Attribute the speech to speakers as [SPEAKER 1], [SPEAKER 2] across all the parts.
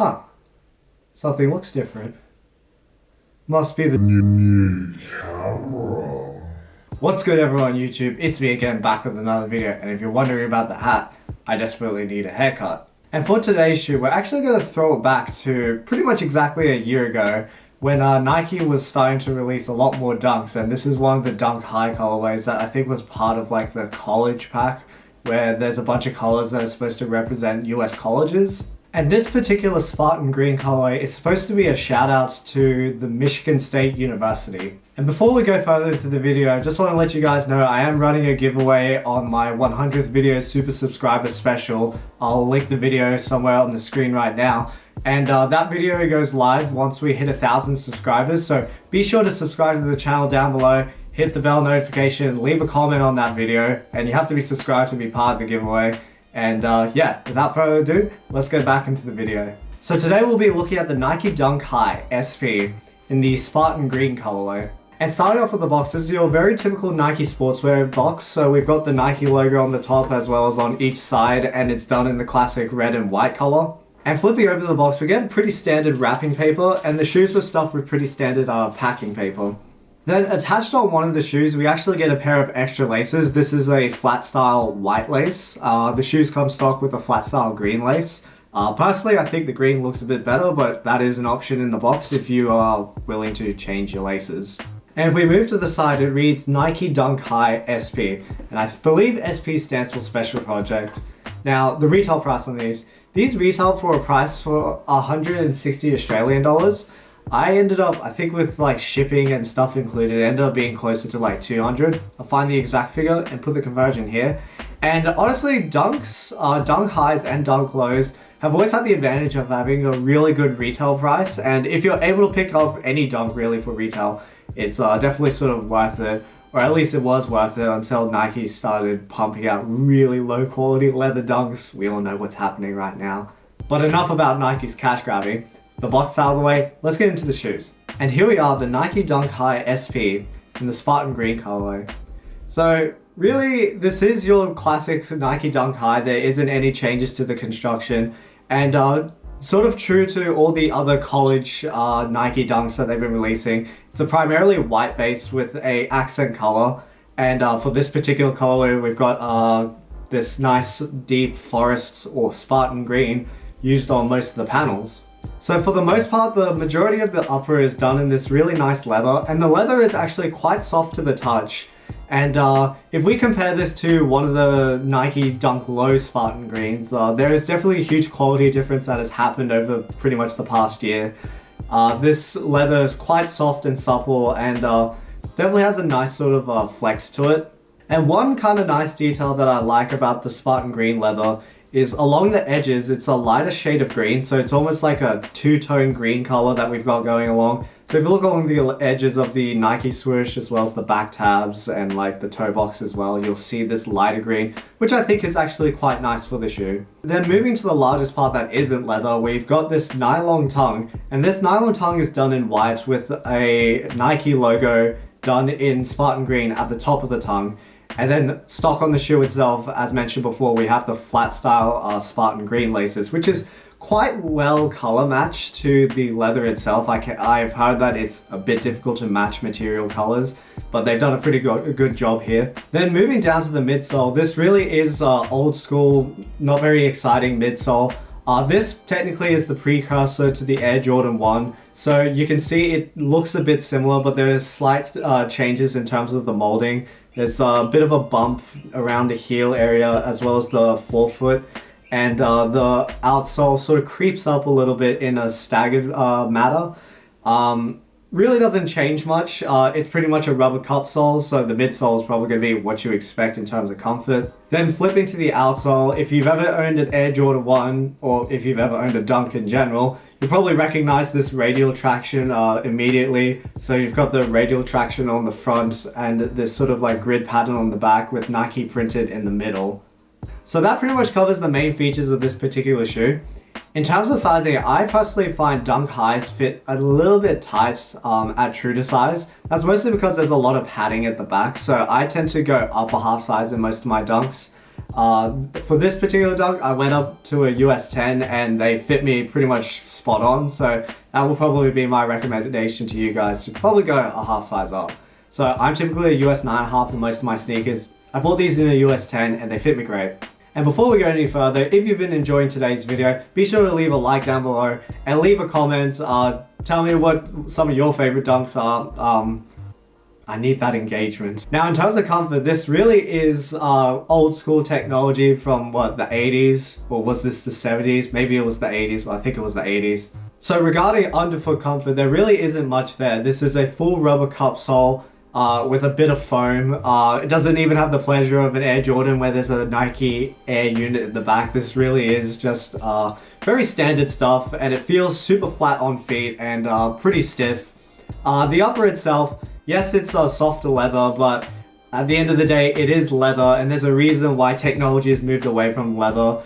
[SPEAKER 1] Huh. Something looks different. Must be the new camera. What's good everyone on YouTube? It's me again, back with another video, and if you're wondering about the hat, I desperately need a haircut. And for today's shoe, we're actually going to throw it back to pretty much exactly a year ago when Nike was starting to release a lot more dunks, and this is one of the dunk high colorways that I think was part of like the college pack, where there's a bunch of colors that are supposed to represent US colleges. And this particular Spartan green colorway is supposed to be a shout out to the Michigan State University. And before we go further into the video, I just want to let you guys know I am running a giveaway on my 100th video super subscriber special. I'll link the video somewhere on the screen right now. And that video goes live once we hit 1,000 subscribers. So be sure to subscribe to the channel down below, hit the bell notification, leave a comment on that video, and you have to be subscribed to be part of the giveaway. And yeah, without further ado, let's get back into the video. So today we'll be looking at the Nike Dunk High SP in the Spartan green colorway. And starting off with the box, this is your very typical Nike sportswear box. So we've got the Nike logo on the top as well as on each side, and it's done in the classic red and white color. And flipping over the box, we get pretty standard wrapping paper, and the shoes were stuffed with pretty standard packing paper. Then attached on one of the shoes, we actually get a pair of extra laces. This is a flat style white lace. The shoes come stock with a flat style green lace. Personally, I think the green looks a bit better, but that is an option in the box if you are willing to change your laces. And if we move to the side, it reads Nike Dunk High SP. And I believe SP stands for Special Project. Now, the retail price on these retail for a price for 160 Australian dollars. I ended up, I think with like shipping and stuff included, it ended up being closer to like 200. I'll find the exact figure and put the conversion here. And honestly, dunks, dunk highs and dunk lows have always had the advantage of having a really good retail price. And if you're able to pick up any dunk really for retail, it's definitely sort of worth it. Or at least it was worth it until Nike started pumping out really low quality leather dunks. We all know what's happening right now. But enough about Nike's cash grabbing. The box out of the way, let's get into the shoes. And here we are, the Nike Dunk High SP in the Spartan green colorway. So really, this is your classic Nike Dunk High. There isn't any changes to the construction, and sort of true to all the other college Nike Dunks that they've been releasing. It's a primarily white base with a accent color, and for this particular colorway, we've got this nice deep forest or Spartan green used on most of the panels. So for the most part, the majority of the upper is done in this really nice leather, and the leather is actually quite soft to the touch. And if we compare this to one of the Nike Dunk Low Spartan greens, there is definitely a huge quality difference that has happened over pretty much the past year. This leather is quite soft and supple, and definitely has a nice sort of flex to it. And one kind of nice detail that I like about the Spartan green leather is along the edges, it's a lighter shade of green, so it's almost like a two-tone green color that we've got going along. So if you look along the edges of the Nike swoosh as well as the back tabs and like the toe box as well, you'll see this lighter green, which I think is actually quite nice for the shoe. Then moving to the largest part that isn't leather, we've got this nylon tongue, and this nylon tongue is done in white with a Nike logo done in Spartan green at the top of the tongue. And then stock on the shoe itself, as mentioned before, we have the flat style Spartan green laces, which is quite well color matched to the leather itself. I've heard that it's a bit difficult to match material colors, but they've done a pretty good job here. Then moving down to the midsole, this really is old school, not very exciting midsole. This technically is the precursor to the Air Jordan 1. So you can see it looks a bit similar, but there is slight changes in terms of the molding. There's a bit of a bump around the heel area as well as the forefoot, and the outsole sort of creeps up a little bit in a staggered manner. Really doesn't change much. It's pretty much a rubber cup sole, so the midsole is probably going to be what you expect in terms of comfort. Then flipping to the outsole, if you've ever owned an Air Jordan 1, or if you've ever owned a Dunk in general, you probably recognize this radial traction immediately. So you've got the radial traction on the front and this sort of like grid pattern on the back with Nike printed in the middle. So that pretty much covers the main features of this particular shoe. In terms of sizing, I personally find Dunk Highs fit a little bit tight at true to size. That's mostly because there's a lot of padding at the back, so I tend to go upper half size in most of my Dunks. For this particular dunk, I went up to a US 10 and they fit me pretty much spot on. So that will probably be my recommendation to you guys to probably go a half size up. So I'm typically a US 9.5 for most of my sneakers. I bought these in a US 10 and they fit me great. And before we go any further, if you've been enjoying today's video, be sure to leave a like down below and leave a comment. Tell me what some of your favorite dunks are. I need that engagement. Now, in terms of comfort, this really is old school technology from what, the 80s? Or was this the 70s? Maybe it was the 80s. I think it was the 80s. So regarding underfoot comfort, there really isn't much there. This is a full rubber cup sole with a bit of foam. It doesn't even have the pleasure of an Air Jordan where there's a Nike Air unit at the back. This really is just very standard stuff, and it feels super flat on feet and pretty stiff. The upper itself, yes, it's a softer leather, but at the end of the day, it is leather, and there's a reason why technology has moved away from leather.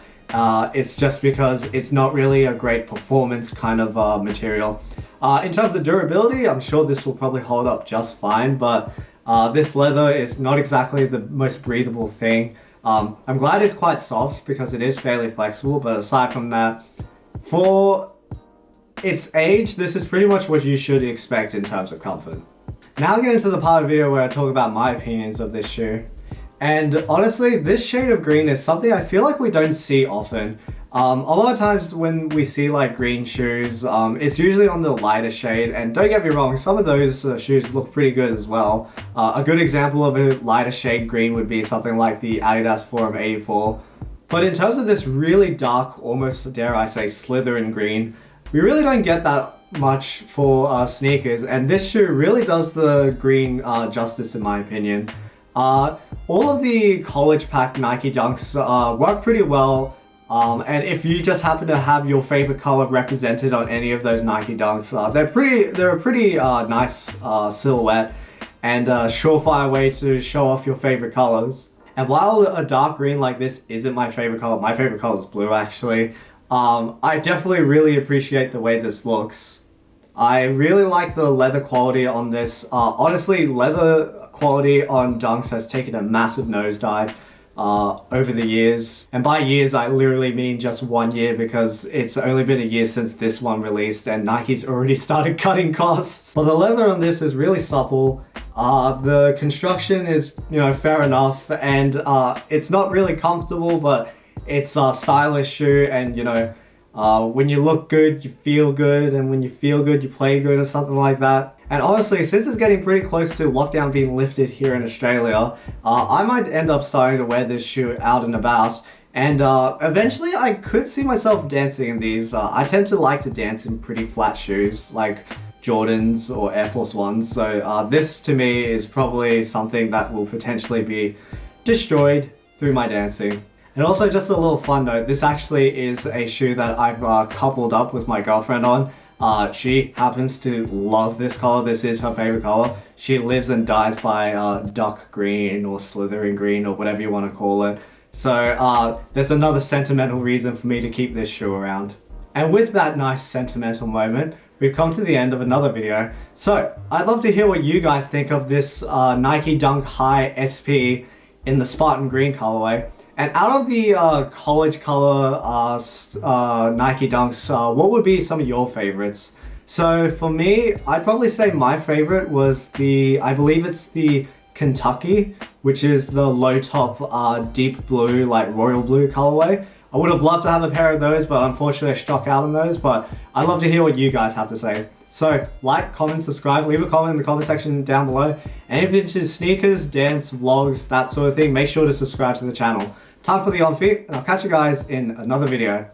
[SPEAKER 1] It's just because it's not really a great performance kind of material. In terms of durability, I'm sure this will probably hold up just fine, but this leather is not exactly the most breathable thing. I'm glad it's quite soft because it is fairly flexible, but aside from that, for its age, this is pretty much what you should expect in terms of comfort. Now get into the part of the video where I talk about my opinions of this shoe. And honestly, this shade of green is something I feel like we don't see often. A lot of times when we see like green shoes, it's usually on the lighter shade, and don't get me wrong, some of those shoes look pretty good as well. A good example of a lighter shade green would be something like the Adidas Forum 84. But in terms of this really dark, almost dare I say Slytherin green, we really don't get that much for sneakers, and this shoe really does the green justice in my opinion. All of the college pack Nike Dunks work pretty well. And if you just happen to have your favorite color represented on any of those Nike Dunks, they're a pretty nice silhouette and a surefire way to show off your favorite colors. And while a dark green like this isn't my favorite color is blue actually. I definitely really appreciate the way this looks. I really like the leather quality on this. Honestly, leather quality on Dunks has taken a massive nosedive over the years, and by years I literally mean just 1 year, because it's only been a year since this one released and Nike's already started cutting costs. Well, the leather on this is really supple. The construction is, you know, fair enough, and it's not really comfortable, but it's a stylish shoe, and you know, when you look good, you feel good, and when you feel good, you play good, or something like that. And honestly, since it's getting pretty close to lockdown being lifted here in Australia, I might end up starting to wear this shoe out and about. And eventually I could see myself dancing in these. I tend to like to dance in pretty flat shoes, like Jordans or Air Force Ones. So this to me is probably something that will potentially be destroyed through my dancing. And also, just a little fun note, this actually is a shoe that I've coupled up with my girlfriend on. She happens to love this color. This is her favorite color. She lives and dies by duck green or Slytherin green or whatever you want to call it. So there's another sentimental reason for me to keep this shoe around. And with that nice sentimental moment, we've come to the end of another video. So I'd love to hear what you guys think of this Nike Dunk High SP in the Spartan green colorway. And out of the college color Nike Dunks, what would be some of your favorites? So for me, I'd probably say my favorite was I believe it's the Kentucky, which is the low top deep blue, like royal blue colorway. I would have loved to have a pair of those, but unfortunately I struck out on those, but I'd love to hear what you guys have to say. So like, comment, subscribe, leave a comment in the comment section down below. And if you're into sneakers, dance, vlogs, that sort of thing, make sure to subscribe to the channel. Time for the on feet, and I'll catch you guys in another video.